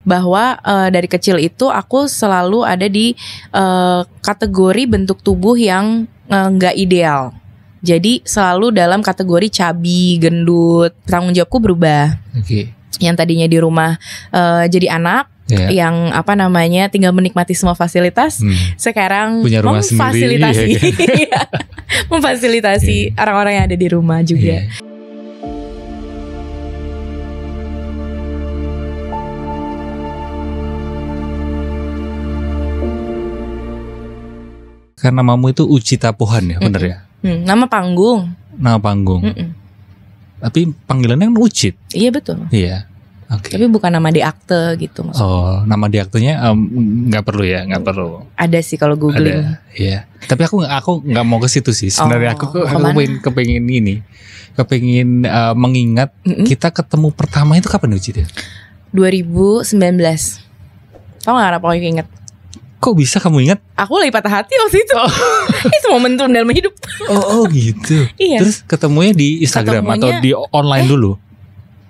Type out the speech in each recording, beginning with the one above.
bahwa dari kecil itu aku selalu ada di kategori bentuk tubuh yang nggak ideal. Jadi selalu dalam kategori cabi, gendut. Tanggung jawabku berubah. Yang tadinya di rumah jadi anak, yang tinggal menikmati semua fasilitas, sekarang punya rumah memfasilitasi sendiri, memfasilitasi orang-orang yang ada di rumah juga. Karena namamu itu Uchita Pohan ya, bener ya? Nama panggung. Nama panggung. Tapi panggilannya kan Uchit. Iya betul. Iya. Okay. Tapi bukan nama di akte gitu maksudnya. Oh, nama di aktenya nggak perlu ya, nggak perlu. Ada sih kalau googling. Iya. Tapi aku nggak mau ke situ sih. Sebenarnya aku kepengen mengingat kita ketemu pertama itu kapan Uchit ya? 2019. Tahu nggak kenapa aku ingat? Kok bisa kamu ingat? Aku lagi patah hati waktu itu. Itu momentum dalam hidup. Oh gitu. Iya. Terus ketemunya di Instagram atau di online dulu?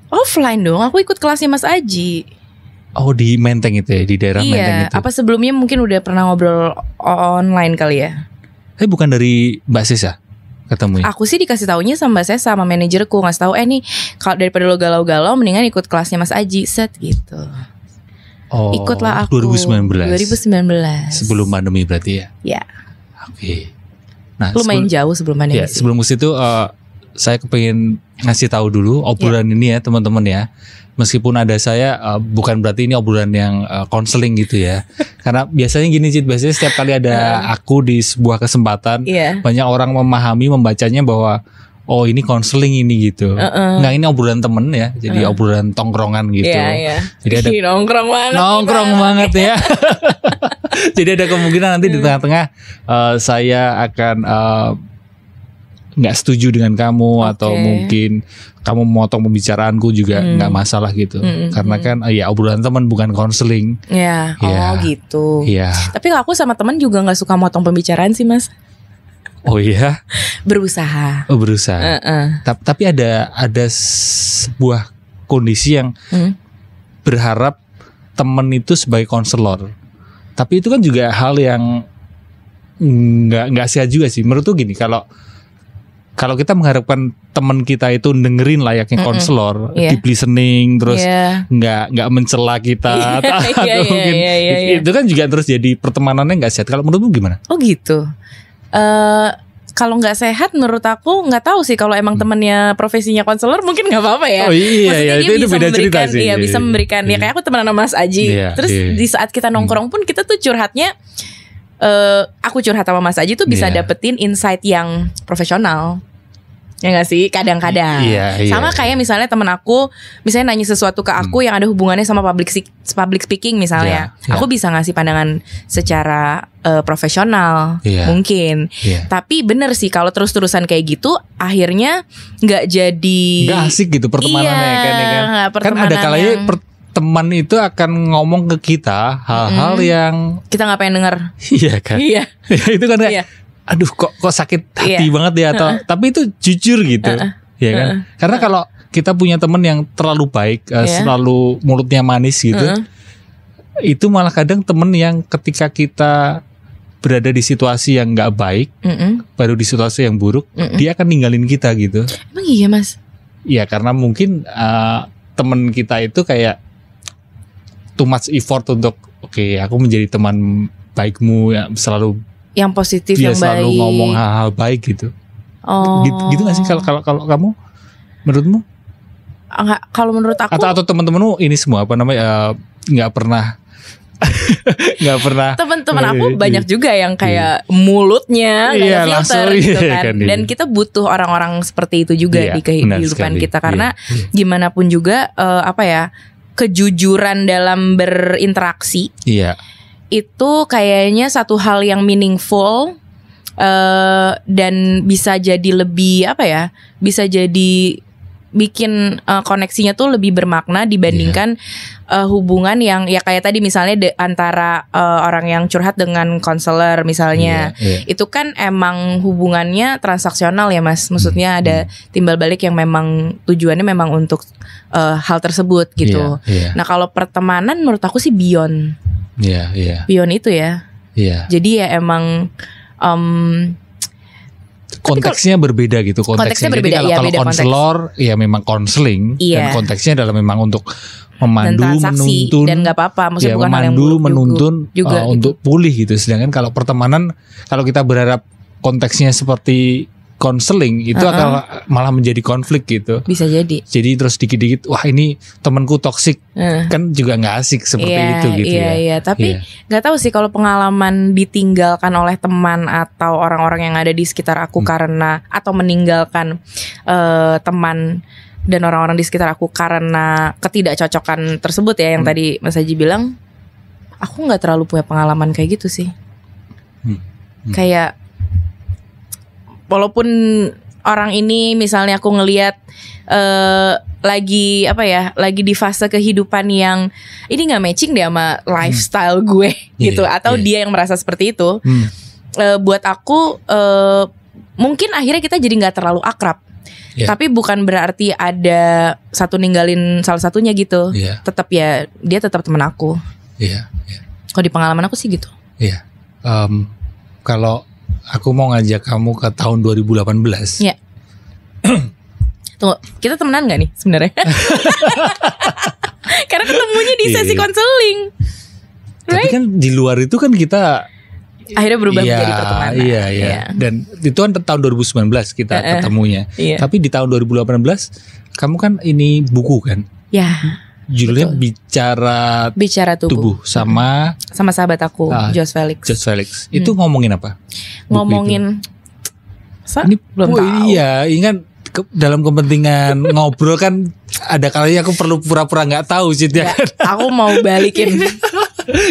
Offline dong. Aku ikut kelasnya Mas Aji. Oh di Menteng itu ya, di daerah Menteng itu. Apa sebelumnya mungkin udah pernah ngobrol online kali ya? Tapi bukan dari Mbak Sesa ketemunya? Aku sih dikasih taunya sama Mbak Sesa, sama manajerku, ngasih tahu nih kalau daripada lo galau-galau mendingan ikut kelasnya Mas Aji gitu. Oh, ikutlah aku 2019. Sebelum pandemi berarti ya? Ya. Oke. Nah, lumayan jauh sebelum pandemi. Ya, sebelum itu saya kepengen ngasih tahu dulu obrolan ini ya teman-teman ya. Meskipun ada saya bukan berarti ini obrolan yang konseling gitu ya. Karena biasanya gini Cid, biasanya setiap kali ada aku di sebuah kesempatan banyak orang membacanya bahwa oh ini konseling ini gitu. Nggak, ini obrolan temen ya. Jadi obrolan tongkrongan gitu. Jadi ada nongkrong banget ya. Jadi ada kemungkinan nanti di tengah-tengah saya akan nggak setuju dengan kamu atau mungkin kamu memotong pembicaraanku juga nggak masalah gitu. Karena kan ya obrolan teman bukan konseling. Oh gitu. Tapi aku sama teman juga nggak suka motong pembicaraan sih Mas. Oh iya. Berusaha. Oh berusaha. Tapi ada sebuah kondisi yang berharap teman itu sebagai konselor. Tapi itu kan juga hal yang nggak sehat juga sih. Menurut tuh gini, kalau kita mengharapkan teman kita itu dengerin layaknya konselor, deep listening, terus nggak mencela kita, atau mungkin itu kan juga terus jadi pertemanannya nggak sehat. Kalau menurutmu gimana? Oh gitu. Kalau nggak sehat, menurut aku nggak tahu sih. Kalau emang temennya profesinya konselor, mungkin nggak apa-apa ya. Oh iya, itu beda cerita sih. Iya, bisa memberikan. Ya kayak aku temenan sama Mas Aji. Terus di saat kita nongkrong pun kita tuh curhatnya. Aku curhat sama Mas Aji tuh bisa dapetin insight yang profesional. Ya gak sih? Kadang-kadang sama kayak misalnya temen aku misalnya nanya sesuatu ke aku yang ada hubungannya sama public speaking misalnya, aku bisa ngasih pandangan secara profesional mungkin. Tapi bener sih kalau terus-terusan kayak gitu akhirnya gak jadi gak asik gitu pertemanannya kan ada kalanya teman itu akan ngomong ke kita hal-hal yang kita gak pengen denger. Iya kan. Itu kan aduh kok sakit hati banget ya atau tapi itu jujur gitu ya kan. Karena kalau kita punya teman yang terlalu baik selalu mulutnya manis gitu, itu malah kadang teman yang ketika kita berada di situasi yang nggak baik, baru di situasi yang buruk, dia akan ninggalin kita gitu. Emang iya Mas? Iya karena mungkin teman kita itu kayak too much effort untuk aku menjadi teman baikmu yang selalu yang positif, dia yang baik. Dia selalu ngomong hal-hal baik gitu. Gitu nggak sih kalau kamu, menurutmu? Enggak, kalau menurut aku. Atau teman-temanmu ini semua nggak pernah. Teman-teman aku banyak juga yang kayak mulutnya nggak filter gitu kan. Dan kita butuh orang-orang seperti itu juga di kehidupan kita karena gimana pun juga kejujuran dalam berinteraksi. Itu kayaknya satu hal yang meaningful dan bisa jadi lebih bisa jadi bikin koneksinya tuh lebih bermakna dibandingkan hubungan yang ya kayak tadi misalnya antara orang yang curhat dengan konselor misalnya. Itu kan emang hubungannya transaksional ya Mas. Maksudnya ada timbal balik yang memang tujuannya memang untuk hal tersebut gitu. Nah kalau pertemanan menurut aku sih beyond. Beyond itu ya. Jadi ya emang konteksnya berbeda gitu. Konteksnya berbeda. Jadi kalau konselor ya memang konseling dan konteksnya adalah memang untuk memandu, menuntun dan nggak apa-apa. Maksudnya bukan memandu, hal yang menuntun juga untuk pulih gitu. Sedangkan kalau pertemanan, kalau kita berharap konteksnya seperti konseling itu akan malah menjadi konflik gitu. Bisa jadi. Jadi terus dikit-dikit, wah ini temanku toksik, kan juga nggak asik seperti itu gitu ya. Iya. Tapi nggak tahu sih kalau pengalaman ditinggalkan oleh teman atau orang-orang yang ada di sekitar aku karena atau meninggalkan teman dan orang-orang di sekitar aku karena ketidakcocokan tersebut ya yang tadi Mas Haji bilang, aku nggak terlalu punya pengalaman kayak gitu sih. Kayak walaupun orang ini misalnya aku ngelihat lagi lagi di fase kehidupan yang ini nggak matching deh sama lifestyle gue gitu, atau dia yang merasa seperti itu, buat aku mungkin akhirnya kita jadi nggak terlalu akrab. Tapi bukan berarti ada satu ninggalin salah satunya gitu. Tetap ya dia tetap teman aku. Kalau di pengalaman aku sih gitu. Kalau aku mau ngajak kamu ke tahun 2018. Tunggu, kita temenan gak nih sebenarnya? Karena ketemunya di sesi konseling. Tapi kan di luar itu kan kita akhirnya berubah menjadi pertemanan. Iya. Dan itu kan tahun 2019 kita ketemunya. Tapi di tahun 2018 kamu kan ini buku kan? Judulnya Bicara Tubuh sama sahabat aku Josh Felix. Itu ngomongin apa? Ngomongin ini belum tahu. Iya, ingat dalam kepentingan ngobrol kan ada kalanya aku perlu pura-pura nggak tahu sih ya. Aku mau balikin.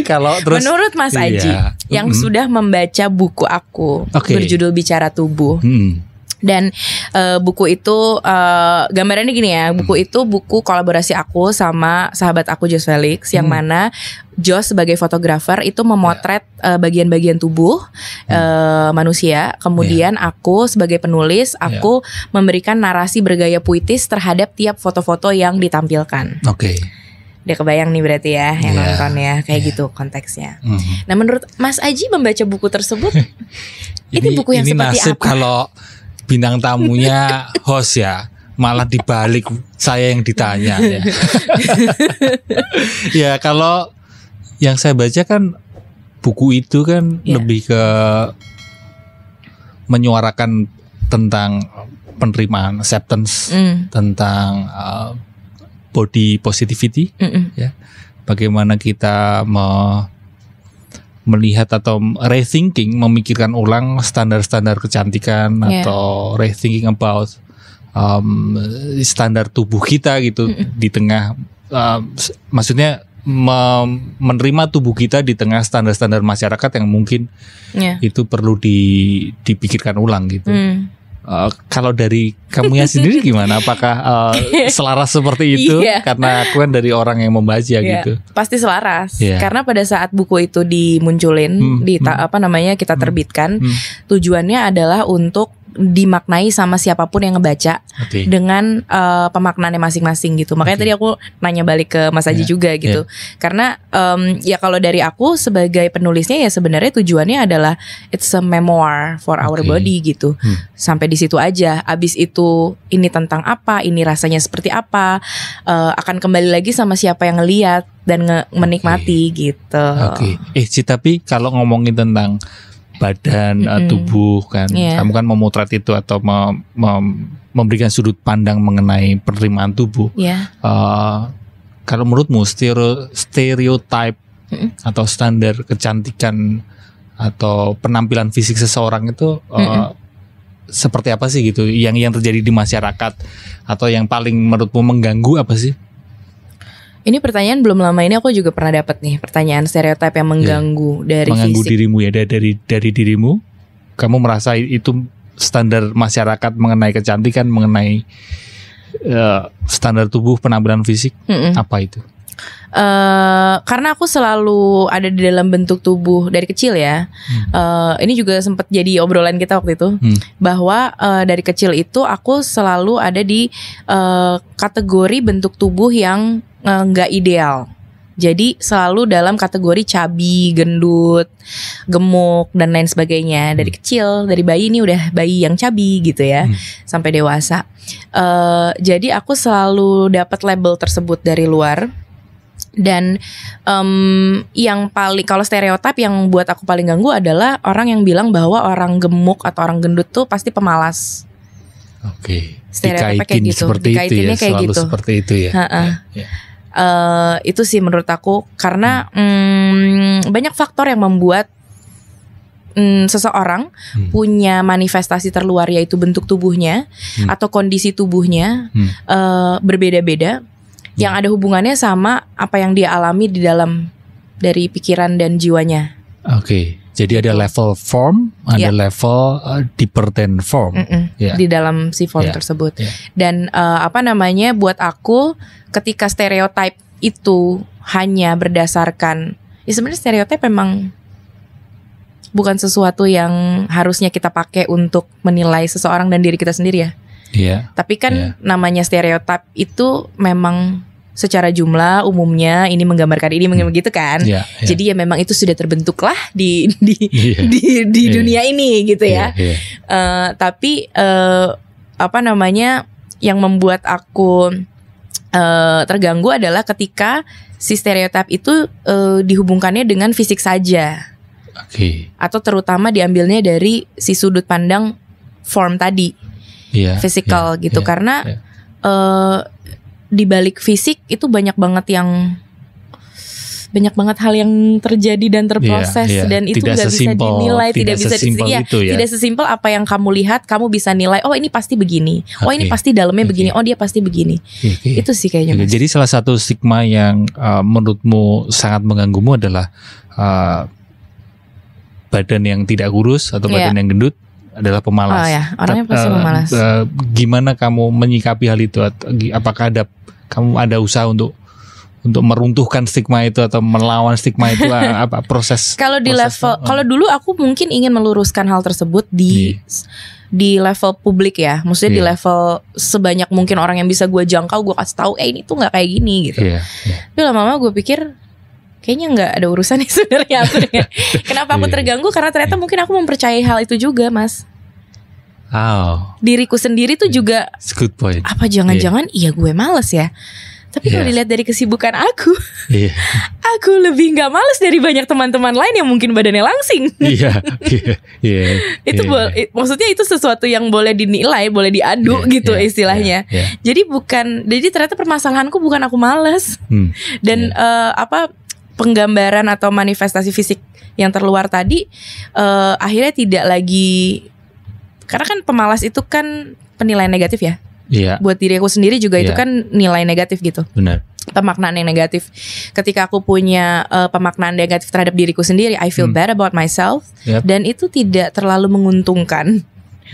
Kalau terus menurut Mas Aji yang sudah membaca buku aku berjudul Bicara Tubuh. Dan buku itu gambarannya gini ya, buku itu buku kolaborasi aku sama sahabat aku Josh Felix, yang mana Josh sebagai fotografer itu memotret bagian-bagian tubuh manusia. Kemudian aku sebagai penulis, aku memberikan narasi bergaya puitis terhadap tiap foto-foto yang ditampilkan. Udah kebayang nih berarti ya yang nonton ya, kayak gitu konteksnya. Nah menurut Mas Aji membaca buku tersebut, ini buku yang seperti nasib apa? Kalau bintang tamunya host ya, malah dibalik saya yang ditanya ya. Ya kalau yang saya baca kan buku itu kan lebih ke menyuarakan tentang penerimaan, acceptance, tentang body positivity, ya. Bagaimana kita melihat atau rethinking, memikirkan ulang standar-standar kecantikan atau rethinking about standar tubuh kita gitu di tengah maksudnya menerima tubuh kita di tengah standar-standar masyarakat yang mungkin itu perlu dipikirkan ulang gitu. Kalau dari kamunya sendiri gimana? Apakah selaras seperti itu? Karena aku kan dari orang yang membaca gitu. Pasti selaras. Karena pada saat buku itu dimunculin, kita terbitkan, tujuannya adalah untuk dimaknai sama siapapun yang ngebaca dengan pemaknaannya masing-masing gitu. Makanya tadi aku nanya balik ke Mas Aji juga gitu. Karena ya kalau dari aku sebagai penulisnya ya sebenarnya tujuannya adalah it's a memoir for our body gitu. Sampai di situ aja. Abis itu ini tentang apa, ini rasanya seperti apa, akan kembali lagi sama siapa yang ngelihat dan menikmati gitu. Tapi kalau ngomongin tentang badan, tubuh kan, kamu kan memotret itu atau memberikan sudut pandang mengenai penerimaan tubuh. Kalau menurutmu stereotype atau standar kecantikan atau penampilan fisik seseorang itu seperti apa sih gitu? Yang terjadi di masyarakat atau yang paling menurutmu mengganggu apa sih? Ini pertanyaan belum lama ini aku juga pernah dapat nih, pertanyaan stereotip yang mengganggu dari mengganggu fisik. Dirimu ya, dari dirimu. Kamu merasa itu standar masyarakat mengenai kecantikan, mengenai standar tubuh penampilan fisik apa itu? Karena aku selalu ada di dalam bentuk tubuh dari kecil ya. Ini juga sempat jadi obrolan kita waktu itu, bahwa dari kecil itu aku selalu ada di kategori bentuk tubuh yang nggak ideal. Jadi selalu dalam kategori cabi, gendut, gemuk dan lain sebagainya. Dari kecil, dari bayi, ini udah bayi yang cabi gitu ya, sampai dewasa. Jadi aku selalu dapat label tersebut dari luar. Dan yang paling, kalau stereotip yang buat aku paling ganggu adalah orang yang bilang bahwa orang gemuk atau orang gendut tuh pasti pemalas. Oke. Stereotipnya kayak gitu. Dikaitinnya kayak selalu gitu. Seperti itu ya. Itu sih menurut aku, karena banyak faktor yang membuat seseorang punya manifestasi terluar, yaitu bentuk tubuhnya atau kondisi tubuhnya berbeda-beda, yang ada hubungannya sama apa yang dia alami di dalam dari pikiran dan jiwanya. Oke. Jadi ada level form, ada level deeper than form di dalam si form tersebut. Dan buat aku, ketika stereotip itu hanya berdasarkan, ya sebenarnya stereotip memang bukan sesuatu yang harusnya kita pakai untuk menilai seseorang dan diri kita sendiri ya. Tapi kan namanya stereotip itu memang secara jumlah umumnya ini menggambarkan ini gitu kan. Jadi ya memang itu sudah terbentuk lah di dunia ini gitu ya. Tapi yang membuat aku terganggu adalah ketika si stereotip itu dihubungkannya dengan fisik saja. Atau terutama diambilnya dari si sudut pandang form tadi, physical gitu. Karena di balik fisik itu banyak banget hal yang terjadi dan terproses, dan itu nggak bisa dinilai, tidak sesimpel apa yang kamu lihat kamu bisa nilai, oh ini pasti begini, oh ini pasti dalamnya begini, oh dia pasti begini. Itu sih kayaknya. Jadi salah satu stigma yang menurutmu sangat mengganggumu adalah badan yang tidak kurus atau badan yang gendut adalah pemalas. Orangnya pasti pemalas. Gimana kamu menyikapi hal itu? Apakah kamu ada usaha untuk meruntuhkan stigma itu atau melawan stigma itu? Apa proses? Kalau di level, kalau dulu aku mungkin ingin meluruskan hal tersebut di level publik ya, maksudnya di level sebanyak mungkin orang yang bisa gue jangkau, gue kasih tahu, ini tuh nggak kayak gini gitu. Tapi lama-lama gue pikir kayaknya nggak ada urusannya sebenarnya aku dengan kenapa aku terganggu, karena ternyata mungkin aku mempercayai hal itu juga, Mas. Diriku sendiri tuh juga, good point. Apa jangan-jangan iya gue males ya? Tapi kalau dilihat dari kesibukan aku, aku lebih nggak males dari banyak teman-teman lain yang mungkin badannya langsing. Maksudnya itu sesuatu yang boleh dinilai, boleh diadu gitu istilahnya. Jadi ternyata permasalahanku bukan aku males. Dan penggambaran atau manifestasi fisik yang terluar tadi akhirnya tidak lagi, karena kan pemalas itu kan penilaian negatif ya. Buat diri aku sendiri juga itu kan nilai negatif gitu. Benar. Pemaknaan yang negatif. Ketika aku punya pemaknaan negatif terhadap diriku sendiri, I feel bad about myself, dan itu tidak terlalu menguntungkan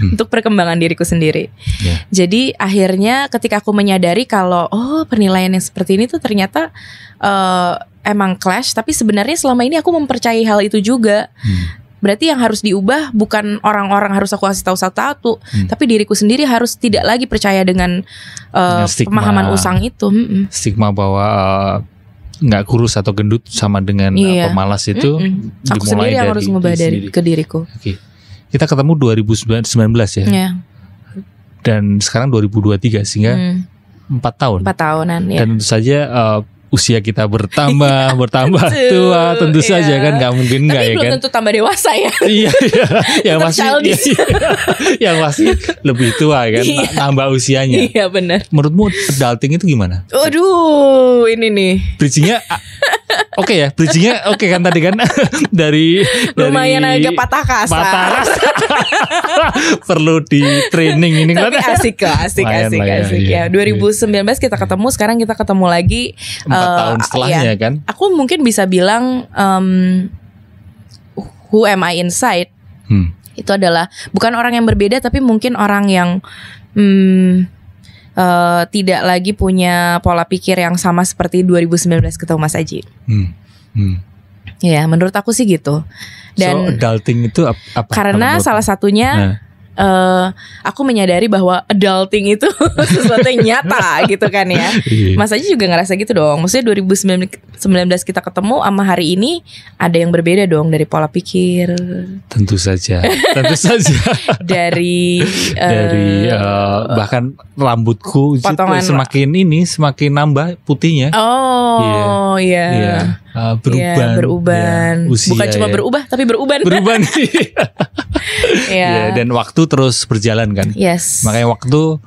untuk perkembangan diriku sendiri. Jadi akhirnya ketika aku menyadari kalau penilaian yang seperti ini tuh ternyata emang clash, tapi sebenarnya selama ini aku mempercayai hal itu juga. Berarti yang harus diubah bukan orang-orang harus aku kasih tahu satu-satu, tapi diriku sendiri harus tidak lagi percaya dengan pemahaman usang itu. Stigma bahwa nggak kurus atau gendut sama dengan pemalas itu aku sendiri yang harus mengubah dari ke diriku. Kita ketemu 2019 ya. Dan sekarang 2023, sehingga 4 tahun. 4 tahunan ya. Dan tentu saja usia kita bertambah tua, tentu saja kan nggak mungkin nggak ya kan. Tapi belum tentu tambah dewasa ya. yang masih lebih tua kan, tambah usianya. Iya benar. Menurutmu adulting itu gimana? Waduh, ini nih. Bridgingnya bridgingnya oke kan tadi kan dari lumayan agak patah kasar. Perlu di training ini. Tapi asik ya. 2019 kita ketemu, sekarang kita ketemu lagi 4 tahun setelahnya kan. Aku mungkin bisa bilang who am I inside itu adalah bukan orang yang berbeda, tapi mungkin orang yang tidak lagi punya pola pikir yang sama seperti 2019 ketemu Mas Aji. Ya, menurut aku sih gitu. Dan so adulting itu apa? Karena salah satunya aku menyadari bahwa adulting itu sesuatu yang nyata gitu kan ya. Mas Aji juga ngerasa gitu dong. Maksudnya 2019 kita ketemu sama hari ini ada yang berbeda dong dari pola pikir. Tentu saja. dari bahkan rambutku semakin nambah putihnya. Oh iya. Beruban. Usia, bukan cuma berubah tapi beruban. Dan waktu terus berjalan kan. Yes. Makanya waktu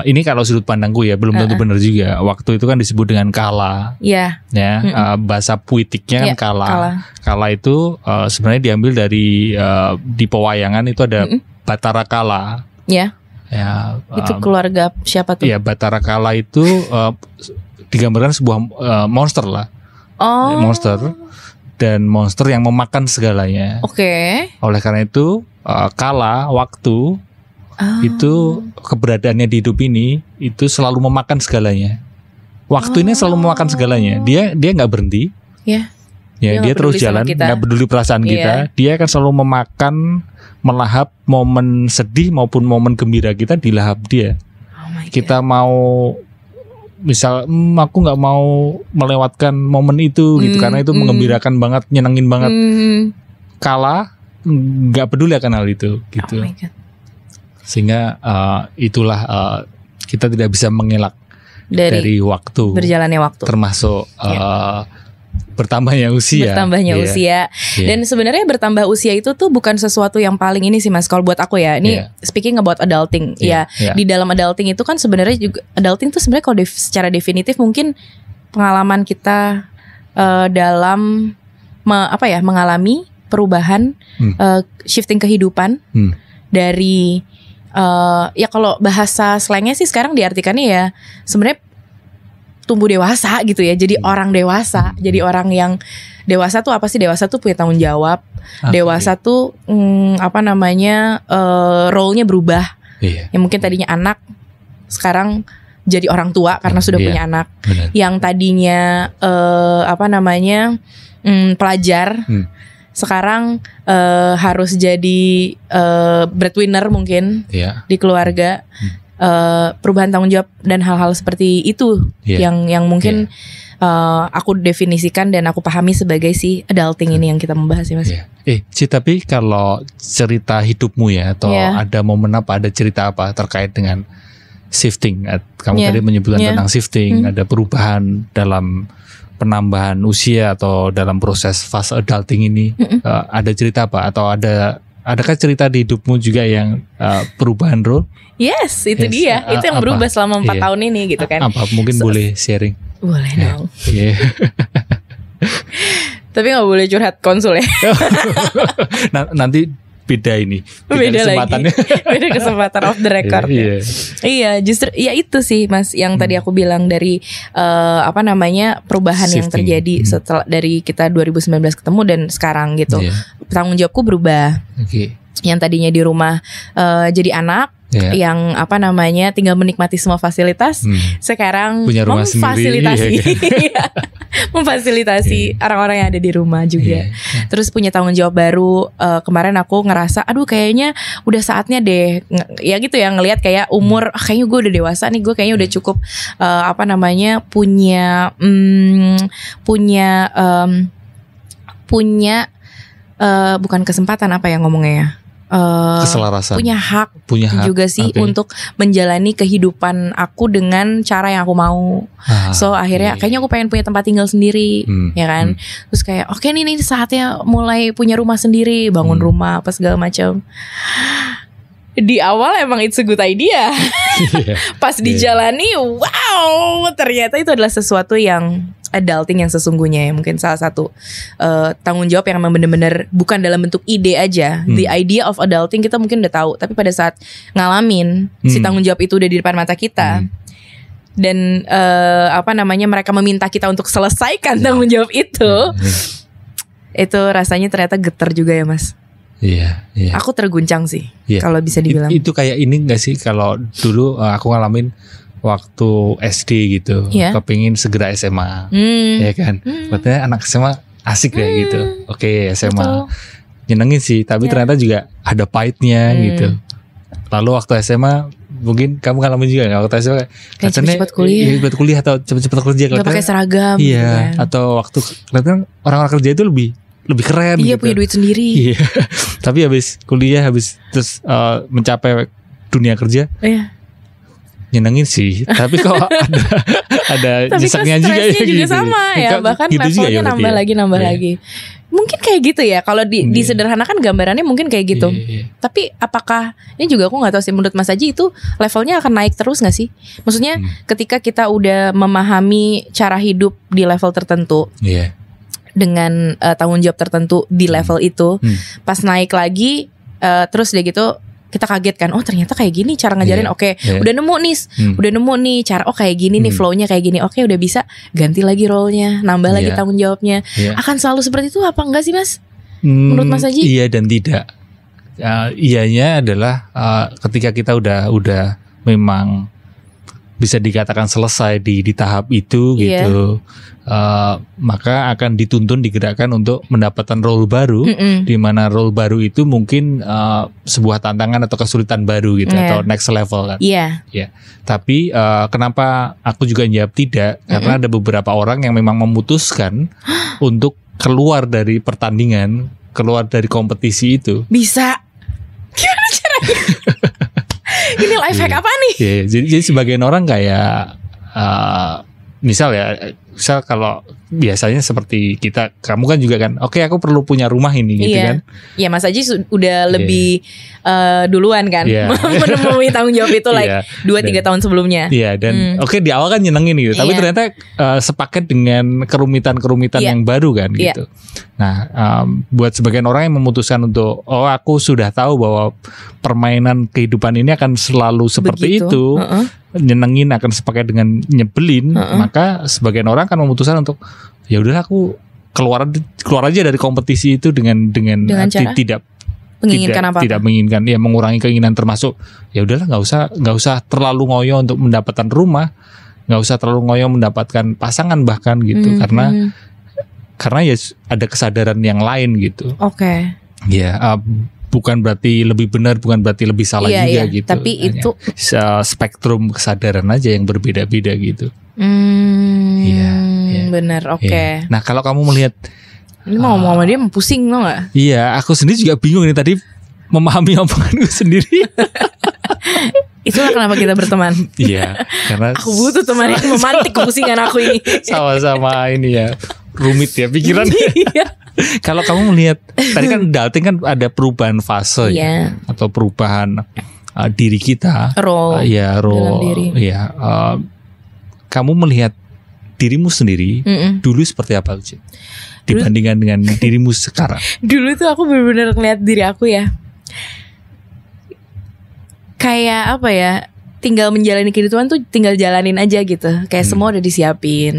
ini kalau sudut pandangku ya belum tentu benar juga. Waktu itu kan disebut dengan kala. Iya. Ya, bahasa puitiknya kan kala. Kala itu sebenarnya diambil dari di pewayangan itu ada Batara Kala. Iya. Ya. Itu keluarga siapa tuh? Iya, Batara Kala itu digambarkan sebuah monster lah. Oh. Monster. Dan monster yang memakan segalanya. Oke. Oleh karena itu kala waktu itu keberadaannya di hidup ini itu selalu memakan segalanya. Waktu ini selalu memakan segalanya. Dia nggak berhenti. Ya. Ya dia terus jalan, nggak peduli perasaan kita. Dia akan selalu memakan, melahap momen sedih maupun momen gembira kita dilahap dia. Kita mau misal aku nggak mau melewatkan momen itu gitu karena itu mengembirakan banget, nyenengin banget. Kala nggak peduli akan hal itu gitu. Sehingga itulah kita tidak bisa mengelak dari waktu, berjalannya waktu, termasuk bertambahnya usia. Usia. Dan sebenarnya bertambah usia itu tuh bukan sesuatu yang paling ini sih Mas. Kalau buat aku ya, ini speaking about adulting. Di dalam adulting itu kan sebenarnya juga adulting tuh sebenarnya kalau secara definitif mungkin pengalaman kita dalam mengalami perubahan, shifting kehidupan dari ya kalau bahasa slangnya sih sekarang diartikannya ya sebenarnya tumbuh dewasa gitu ya. Jadi orang dewasa. Jadi orang yang dewasa tuh apa sih? Dewasa tuh punya tanggung jawab. Dewasa tuh role-nya berubah. Yang mungkin tadinya anak sekarang jadi orang tua karena sudah punya anak. Benar. Yang tadinya pelajar sekarang harus jadi breadwinner mungkin di keluarga. Perubahan tanggung jawab dan hal-hal seperti itu yang mungkin aku definisikan dan aku pahami sebagai si adulting ini yang kita membahas ya Mas. Tapi kalau cerita hidupmu ya atau ada momen apa, ada cerita apa terkait dengan shifting? Kamu tadi menyebutkan tentang shifting, ada perubahan dalam penambahan usia atau dalam proses fase adulting ini. Ada cerita apa atau adakah cerita di hidupmu juga yang perubahan role? Yes, itu dia. Itu yang berubah selama 4 tahun ini gitu kan. Apa mungkin boleh sharing? Boleh dong. Tapi gak boleh curhat konsul ya. Nanti beda ini. Beda lagi. Beda kesempatan off the record. Iya, justru ya itu sih Mas yang tadi aku bilang dari perubahan shifting yang terjadi setelah dari kita 2019 ketemu dan sekarang gitu. Tanggung jawabku berubah. Yang tadinya di rumah jadi anak yang tinggal menikmati semua fasilitas, sekarang punya rumah memfasilitasi memfasilitasi orang-orang yang ada di rumah juga. Terus punya tanggung jawab baru. Kemarin aku ngerasa aduh kayaknya udah saatnya deh ya gitu ya, ngelihat kayak umur kayaknya gue udah dewasa nih, gue kayaknya udah cukup punya bukan kesempatan ngomongnya ya, keselarasan, punya hak juga sih untuk menjalani kehidupan aku dengan cara yang aku mau. So akhirnya kayaknya aku pengen punya tempat tinggal sendiri, ya kan. Terus kayak oke nih saatnya mulai punya rumah sendiri, bangun rumah apa segala macam. Di awal emang it's a good idea. Pas dijalani, wow, ternyata itu adalah sesuatu yang adulting yang sesungguhnya ya. Mungkin salah satu tanggung jawab yang memang benar-benar bukan dalam bentuk ide aja. The idea of adulting kita mungkin udah tahu, tapi pada saat ngalamin si tanggung jawab itu udah di depan mata kita. Dan mereka meminta kita untuk selesaikan tanggung jawab itu. Itu rasanya ternyata getar juga ya Mas. Iya. Aku terguncang sih kalau bisa dibilang. Itu kayak ini nggak sih kalau dulu aku ngalamin waktu SD gitu, kepingin segera SMA, ya kan? Katanya anak SMA asik ya gitu. Oke, SMA. Betul. Nyenengin sih, tapi ternyata juga ada pahitnya gitu. Lalu waktu SMA mungkin kamu ngalamin juga nggak waktu SMA? Katanya cepet kuliah atau cepet kerja. Nggak pakai seragam. Iya. Gitu kan. Atau waktu kelihatan orang-orang kerja itu lebih keren. Iya, gitu. Punya duit sendiri. Iya. Tapi habis kuliah, terus mencapai dunia kerja. Iya. Nyenengin sih, tapi kok ada nyeseknya juga ya juga gitu. sama ya, bahkan gitu levelnya nambah lagi. Mungkin kayak gitu ya, kalau disederhanakan gambarannya mungkin kayak gitu. Tapi apakah ini juga aku nggak tahu sih, menurut Mas Aji itu levelnya akan naik terus nggak sih? Maksudnya ketika kita udah memahami cara hidup di level tertentu, dengan tanggung jawab tertentu di level itu, pas naik lagi, terus dia gitu. Kita kaget kan, oh ternyata kayak gini cara ngajarin. Udah nemu nih cara, kayak gini nih flow-nya kayak gini. Udah bisa, ganti lagi role-nya, nambah lagi tanggung jawabnya. Akan selalu seperti itu apa enggak sih Mas? Menurut Mas Aji? Iya dan tidak. Iyanya adalah ketika kita udah memang bisa dikatakan selesai di tahap itu gitu. Maka akan dituntun, digerakkan untuk mendapatkan role baru, di mana role baru itu mungkin sebuah tantangan atau kesulitan baru gitu, atau next level kan. Tapi kenapa aku juga jawab tidak? Karena ada beberapa orang yang memang memutuskan untuk keluar dari pertandingan, keluar dari kompetisi itu. Bisa. Gimana caranya? Ini life hack apa nih? Jadi sebagian orang kayak misal kalau biasanya seperti kita, kamu kan juga kan, aku perlu punya rumah ini gitu kan. Iya, Mas Aji udah lebih duluan kan menemui tanggung jawab itu 2-3 tahun sebelumnya. Iya, dan di awal kan nyenengin gitu, tapi ternyata sepaket dengan kerumitan-kerumitan yang baru kan gitu. Nah, buat sebagian orang yang memutuskan untuk aku sudah tahu bahwa permainan kehidupan ini akan selalu seperti itu. Nyenengin akan sepaket dengan nyebelin, maka sebagian orang kan memutuskan untuk ya udahlah aku keluar aja dari kompetisi itu dengan cara tidak menginginkan ya, mengurangi keinginan, termasuk ya udahlah nggak usah terlalu ngoyo untuk mendapatkan rumah, nggak usah terlalu ngoyo mendapatkan pasangan bahkan gitu, karena ya ada kesadaran yang lain gitu. Bukan berarti lebih benar, bukan berarti lebih salah juga gitu. Tapi itu spektrum kesadaran aja yang berbeda-beda gitu. Benar, Nah kalau kamu melihat, ini mau ngomong sama dia pusing tau gak? Iya, aku sendiri juga bingung ini tadi memahami omonganku sendiri. Itulah kenapa kita berteman. Iya, karena aku butuh teman yang memantik kepusingan aku ini. Sama-sama ini ya, rumit ya pikirannya. Kalau kamu melihat tadi kan adulting kan ada perubahan fase atau perubahan diri kita, role dalam diri. Kamu melihat dirimu sendiri dulu seperti apa sih dibandingkan dengan dirimu sekarang? Dulu tuh aku benar-benar ngeliat diri aku ya kayak apa ya, tinggal menjalani kehidupan tuh tinggal jalanin aja gitu, kayak semua udah disiapin.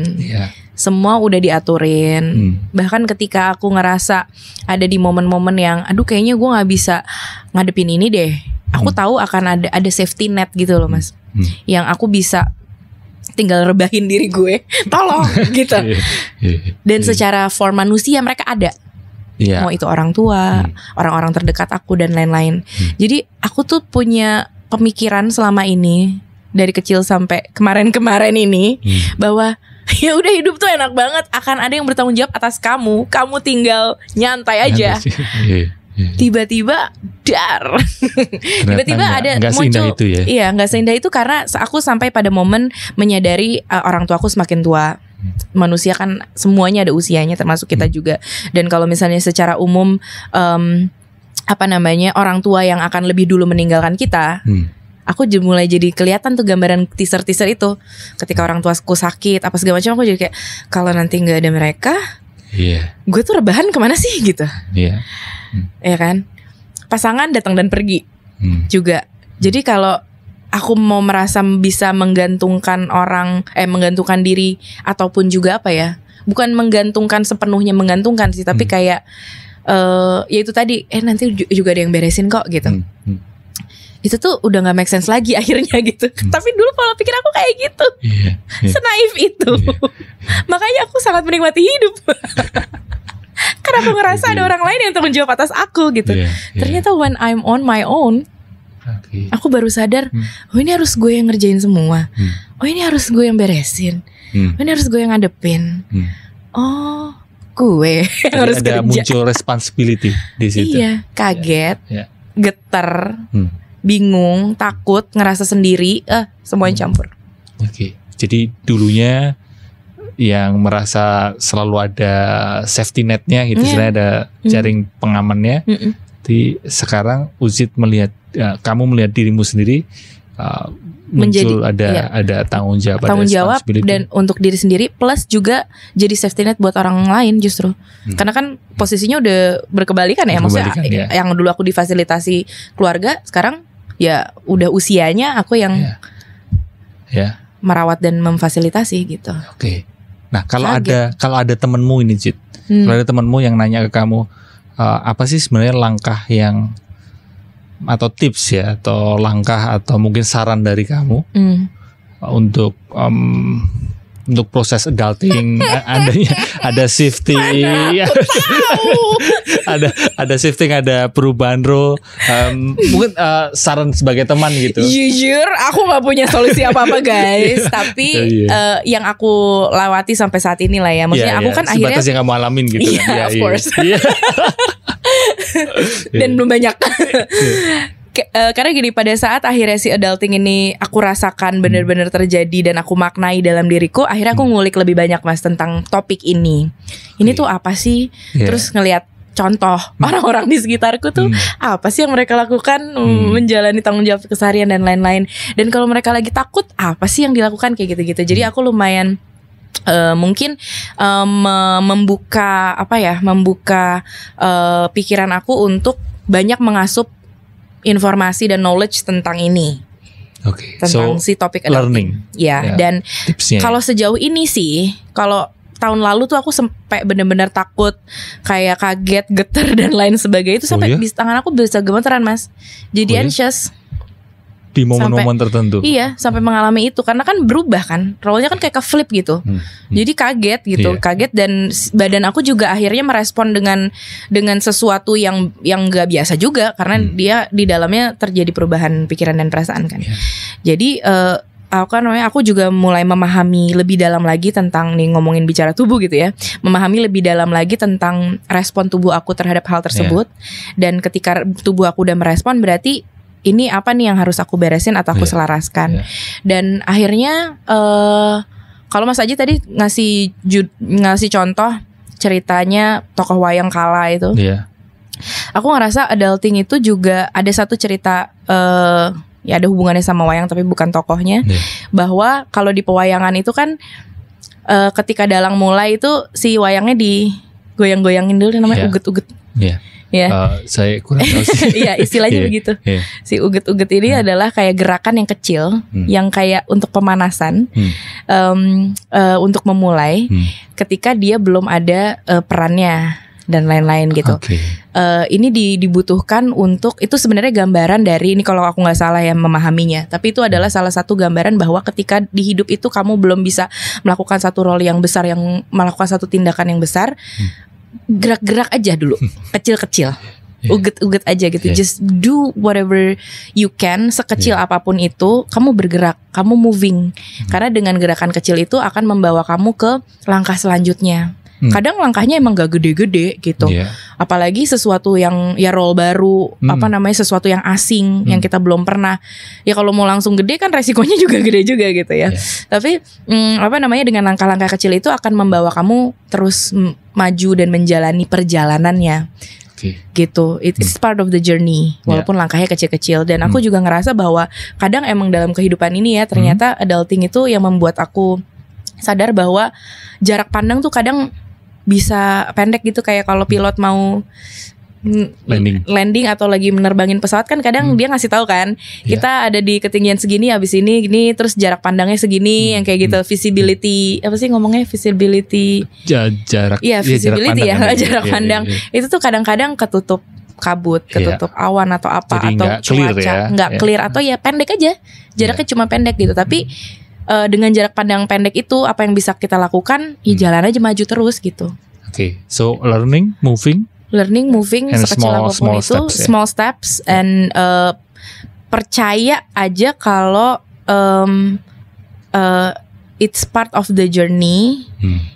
Semua udah diaturin. Bahkan ketika aku ngerasa ada di momen-momen yang aduh kayaknya gue gak bisa ngadepin ini deh, aku tahu akan ada safety net gitu loh Mas, yang aku bisa tinggal rebahin diri gue, tolong gitu. Dan secara form manusia mereka ada, mau itu orang tua, orang-orang terdekat aku dan lain-lain. Jadi aku tuh punya pemikiran selama ini dari kecil sampai kemarin-kemarin ini bahwa ya udah hidup tuh enak banget, akan ada yang bertanggung jawab atas kamu tinggal nyantai aja. Tiba-tiba tiba-tiba ada muncul itu ya. Iya, nggak seindah itu karena aku sampai pada momen menyadari orang tua aku semakin tua. Manusia kan semuanya ada usianya, termasuk kita juga. Dan kalau misalnya secara umum orang tua yang akan lebih dulu meninggalkan kita. Aku mulai jadi kelihatan tuh gambaran teaser itu. Ketika orang tuaku sakit apa segala macam, aku jadi kayak kalau nanti nggak ada mereka, gue tuh rebahan kemana sih gitu. Ya kan, pasangan datang dan pergi juga. Jadi kalau aku mau merasa bisa menggantungkan menggantungkan diri, ataupun juga bukan menggantungkan sepenuhnya menggantungkan sih, tapi kayak ya itu tadi nanti juga ada yang beresin kok gitu. itu tuh udah nggak make sense lagi akhirnya gitu. Tapi dulu pola pikir aku kayak gitu, senaif itu. Makanya aku sangat menikmati hidup. Karena aku ngerasa ada orang lain yang tanggung jawab atas aku gitu. Ternyata when I'm on my own, aku baru sadar, oh ini harus gue yang ngerjain semua. Oh ini harus gue yang beresin. Oh ini harus gue yang ngadepin. Oh gue yang harus ada kerja. Muncul responsibility di situ. Iya, kaget, geter, bingung, takut, ngerasa sendiri, semuanya campur. Jadi dulunya yang merasa selalu ada safety netnya gitu, sebenarnya ada jaring pengamannya. Jadi sekarang Uzid melihat, kamu melihat dirimu sendiri, muncul ada tanggung jawab dan untuk diri sendiri, plus juga jadi safety net buat orang lain justru. Karena kan posisinya udah berkebalikan ya, maksudnya yang dulu aku difasilitasi keluarga, sekarang ya udah usianya aku yang merawat dan memfasilitasi gitu. Nah kalau ada temenmu ini Jit, kalau ada temenmu yang nanya ke kamu, apa sih sebenarnya langkah yang atau tips ya, atau langkah atau mungkin saran dari kamu untuk proses adulting, ada shifting, ada shifting, ada perubahan role, mungkin saran sebagai teman gitu. Jujur, aku nggak punya solusi apa-apa guys, tapi yang aku lewati sampai saat ini lah ya, maksudnya aku kan akhirnya sebatas yang kamu alamin gitu. Of course. Dan belum banyak. Karena gini, pada saat akhirnya si adulting ini aku rasakan benar-benar terjadi dan aku maknai dalam diriku, akhirnya aku ngulik lebih banyak Mas tentang topik ini. Ini tuh apa sih? Terus ngelihat contoh orang-orang di sekitarku tuh apa sih yang mereka lakukan, menjalani tanggung jawab keseharian dan lain-lain. Dan kalau mereka lagi takut, apa sih yang dilakukan kayak gitu-gitu. Jadi aku lumayan mungkin membuka pikiran aku untuk banyak mengasup informasi dan knowledge tentang ini, tentang si topik learning. Dan kalau sejauh ini sih, kalau tahun lalu tuh aku sampai benar-benar takut, kayak kaget, getar dan lain sebagainya itu sampai di tangan aku bisa gemeteran Mas, jadi anxious. Di momen-momen tertentu. Iya, sampai mengalami itu karena kan berubah kan, role-nya kan kayak ke flip gitu. Jadi kaget gitu, kaget, dan badan aku juga akhirnya merespon dengan sesuatu yang nggak biasa juga, karena dia di dalamnya terjadi perubahan pikiran dan perasaan kan. Jadi aku juga mulai memahami lebih dalam lagi tentang nih, ngomongin bicara tubuh gitu ya, memahami lebih dalam lagi tentang respon tubuh aku terhadap hal tersebut. Dan ketika tubuh aku udah merespon, berarti ini apa nih yang harus aku beresin atau aku selaraskan. Dan akhirnya kalau Mas Aji tadi ngasih contoh ceritanya tokoh wayang kala itu, aku ngerasa adulting itu juga ada satu cerita, ya ada hubungannya sama wayang tapi bukan tokohnya, bahwa kalau di pewayangan itu kan ketika dalang mulai itu si wayangnya digoyang-goyangin dulu, namanya uget-uget. Saya kurang tahu sih. Iya, istilahnya begitu. Si uget-uget ini adalah kayak gerakan yang kecil, yang kayak untuk pemanasan, untuk memulai, ketika dia belum ada perannya dan lain-lain gitu. Ini dibutuhkan untuk, itu sebenarnya gambaran dari, ini kalau aku nggak salah ya memahaminya, tapi itu adalah salah satu gambaran bahwa ketika di hidup itu kamu belum bisa melakukan satu role yang besar, yang melakukan satu tindakan yang besar, gerak-gerak aja dulu, kecil-kecil, uget-uget aja gitu. Just do whatever you can, sekecil apapun itu, kamu bergerak, kamu moving. Karena dengan gerakan kecil itu akan membawa kamu ke langkah selanjutnya. Kadang langkahnya emang gak gede-gede gitu, apalagi sesuatu yang ya role baru, sesuatu yang asing, yang kita belum pernah. Ya kalau mau langsung gede kan resikonya juga gede juga gitu ya. Tapi dengan langkah-langkah kecil itu akan membawa kamu terus maju dan menjalani perjalanannya. Gitu, it's part of the journey, walaupun langkahnya kecil-kecil. Dan aku juga ngerasa bahwa kadang emang dalam kehidupan ini ya, ternyata adulting itu yang membuat aku sadar bahwa jarak pandang tuh kadang bisa pendek gitu. Kayak kalau pilot mau landing atau lagi menerbangin pesawat kan kadang dia ngasih tahu kan, kita ada di ketinggian segini, habis ini gini, terus jarak pandangnya segini, yang kayak gitu, visibility, apa sih ngomongnya, visibility, jarak, visibility jarak pandang, jarak pandang. Itu tuh kadang-kadang ketutup kabut, ketutup awan atau apa. Jadi atau cuaca nggak clear atau ya pendek aja, jaraknya cuma pendek gitu. Tapi dengan jarak pandang pendek itu apa yang bisa kita lakukan? Ya jalan aja maju terus gitu. Oke, so learning, moving, and sekecil apapun itu, small steps and percaya aja kalau it's part of the journey.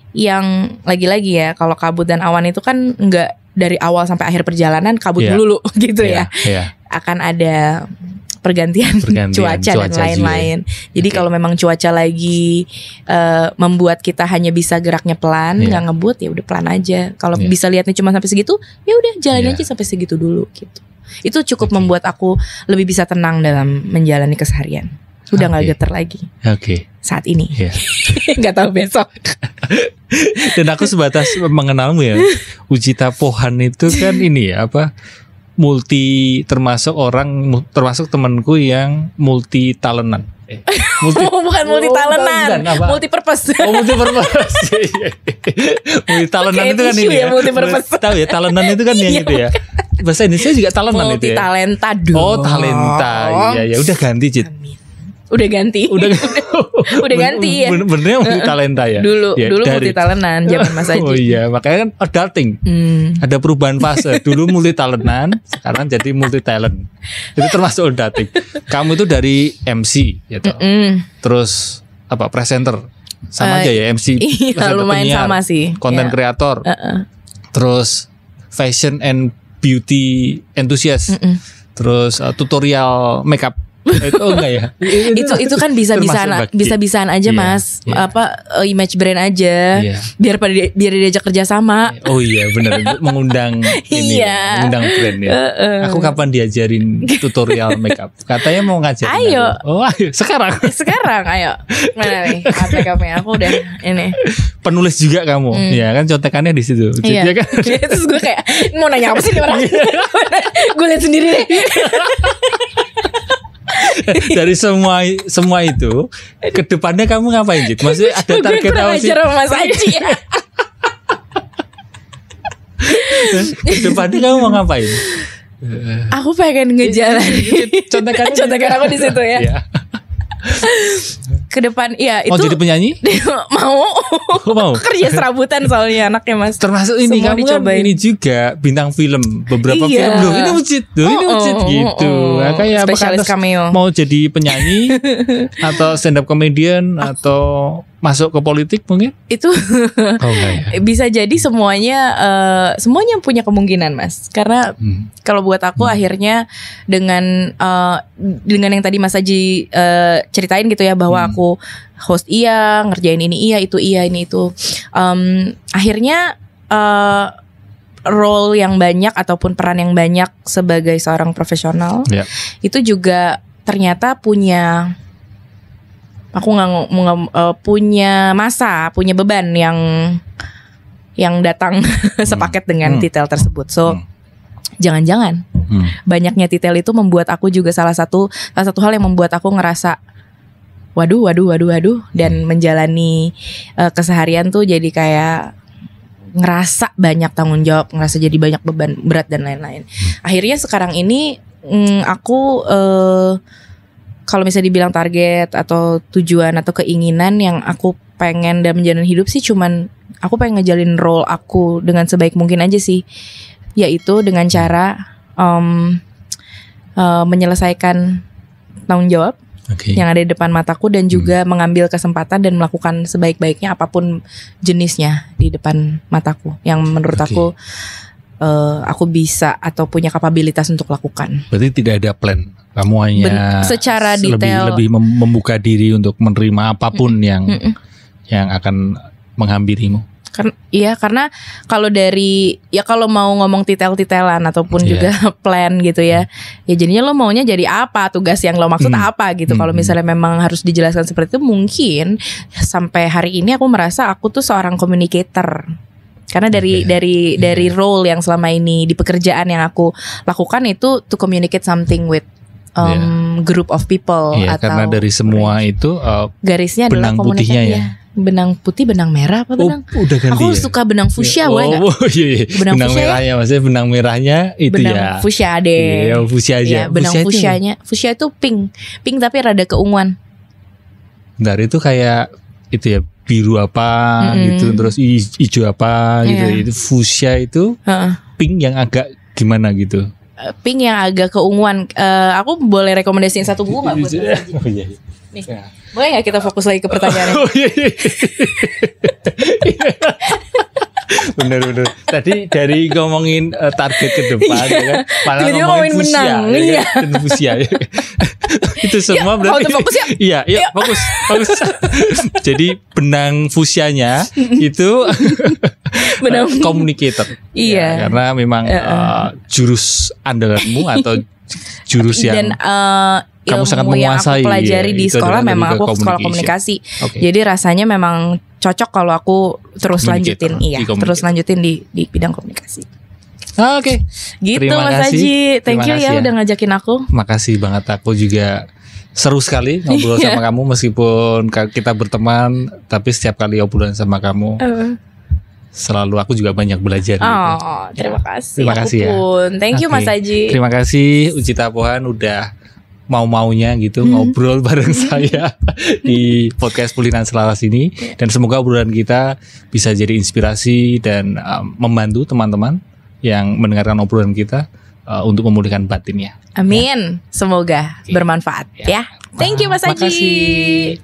Yang lagi-lagi ya, kalau kabut dan awan itu kan nggak dari awal sampai akhir perjalanan kabut dulu gitu ya. Akan ada pergantian cuaca dan lain-lain. Jadi kalau memang cuaca lagi membuat kita hanya bisa geraknya pelan, nggak ngebut, ya udah pelan aja. Kalau bisa lihatnya cuma sampai segitu, ya udah jalan aja sampai segitu dulu gitu. Itu cukup membuat aku lebih bisa tenang dalam menjalani keseharian. Udah nggak getar lagi. Saat ini. Nggak tahu besok. Dan aku sebatas mengenalmu ya, Ujita Pohan itu kan ini ya apa? Termasuk temanku yang multi talentan. Bukan multi talentan, multi purpose. Multi purpose. Multi talentan itu kan ini ya. Tahu ya, talentan itu kan yang itu ya. Bahasa Indonesia juga talentan itu ya. Multi talenta dong. Oh, talenta. Iya, udah ganti, Cit. Udah ganti ganti ya. Benernya multi talenta ya. Dulu multi talentan zaman Mas Aji. Oh iya, makanya kan adulting. Ada perubahan fase. Dulu multi talentan, sekarang jadi multi talent. Itu termasuk adulting. Kamu itu dari MC gitu. Terus apa presenter. Sama aja ya MC. Iya, lumayan penyiar, sama sih. Content creator. Terus fashion and beauty enthusiast. Terus tutorial makeup. Itu enggak ya? itu kan bisa-bisaan aja Mas. Apa image brand aja. Biar diajak kerja sama. Oh iya benar, mengundang ini, mengundang brand ya. Aku kapan diajarin tutorial makeup? Katanya mau ngajarin. Ayo. Ayo sekarang. Sekarang ayo. Mana nih makeupnya? Aku udah ini. Penulis juga kamu. Ya kan contekannya di situ. Iya kan? Terus gue kayak mau nanya apa sih nih orang? Gue lihat sendiri deh. Dari semua itu ke depannya kamu ngapain, Jit? Maksudnya ada target apa sih? Mas Aji. Ke depannya kamu mau ngapain? Aku pengen ngejalanin. Contekan aku di situ ya. Ke depan ya itu. Mau jadi penyanyi? Mau kerja serabutan soalnya anaknya Mas. Termasuk ini kamu kan ini juga bintang film, beberapa film loh. Ini Ucit gitu. Kayak spesialis cameo. Mau jadi penyanyi atau stand up comedian atau masuk ke politik mungkin? Itu bisa jadi semuanya punya kemungkinan Mas. Karena kalau buat aku akhirnya dengan yang tadi Mas Aji ceritain gitu ya, bahwa aku host ngerjain ini ini itu. Akhirnya role yang banyak ataupun peran yang banyak sebagai seorang profesional itu juga ternyata punya punya masa, punya beban yang datang sepaket dengan titel tersebut. So jangan-jangan banyaknya titel itu membuat aku juga salah satu hal yang membuat aku ngerasa waduh dan menjalani keseharian tuh jadi kayak ngerasa banyak tanggung jawab, ngerasa jadi banyak beban berat dan lain-lain. Akhirnya sekarang ini aku kalau misalnya dibilang target atau tujuan atau keinginan yang aku pengen dalam menjalani hidup sih, cuman aku pengen ngejalin role aku dengan sebaik mungkin aja sih, yaitu dengan cara menyelesaikan tanggung jawab yang ada di depan mataku dan juga mengambil kesempatan dan melakukan sebaik-baiknya apapun jenisnya di depan mataku yang menurut aku bisa atau punya kapabilitas untuk lakukan. Berarti tidak ada plan. Kamu hanya secara detail lebih membuka diri untuk menerima apapun yang akan menghampirimu. Karena kalau mau ngomong titel-titelan ataupun juga plan gitu ya jadinya lo maunya jadi apa, tugas yang lo maksud apa gitu. Kalau misalnya memang harus dijelaskan seperti itu, mungkin sampai hari ini aku merasa aku tuh seorang communicator. Karena dari role yang selama ini di pekerjaan yang aku lakukan itu to communicate something with group of people atau karena dari semua itu garisnya adalah benang putihnya ya. benang putih, benang merah apa benang? Udah ganti. Aku suka benang fuchsia, boleh nggak? Iya. Benang merahnya, maksudnya benang merahnya itu benang ya. Fuchsia deh. Iya, fuchsia aja. Iya, benang fuchsianya. Fuchsia itu pink tapi rada keunguan. Bentar, itu kayak itu ya, biru apa gitu, terus hijau apa gitu. Itu fuchsia itu pink yang agak gimana gitu. Pink yang agak keunguan. Aku boleh rekomendasiin satu buku nggak buat Oh iya. Nih, boleh nggak kita fokus lagi ke pertanyaannya? Oh iya. Bener. Tadi dari ngomongin target ke depan, ya kan, malah ngomongin fuchsia, ya kan? Fuchsia. Itu semua berarti. Fokus ya? Iya, fokus. Jadi benang fuchsianya itu benang communicator. Iya. Ya, karena memang jurus andalanmu atau jurus yang kamu sangat menguasai. Yang aku pelajari di sekolah memang aku sekolah komunikasi. Jadi rasanya memang cocok kalau aku terus lanjutin, terus lanjutin di bidang komunikasi. Oke. Gitu Mas Aji. Thank you ya udah ngajakin aku. Makasih banget, aku juga seru sekali ngobrol sama kamu meskipun kita berteman, tapi setiap kali obrolan sama kamu selalu aku juga banyak belajar. Terima kasih. Terima kasih ya. Thank you Mas Aji. Terima kasih Ucita Pohan udah mau-maunya gitu ngobrol bareng saya di podcast Pulinan Selaras ini, dan semoga obrolan kita bisa jadi inspirasi dan membantu teman-teman yang mendengarkan obrolan kita untuk memulihkan batinnya. Amin. Semoga bermanfaat ya. Thank you Mas Aji. Makasih.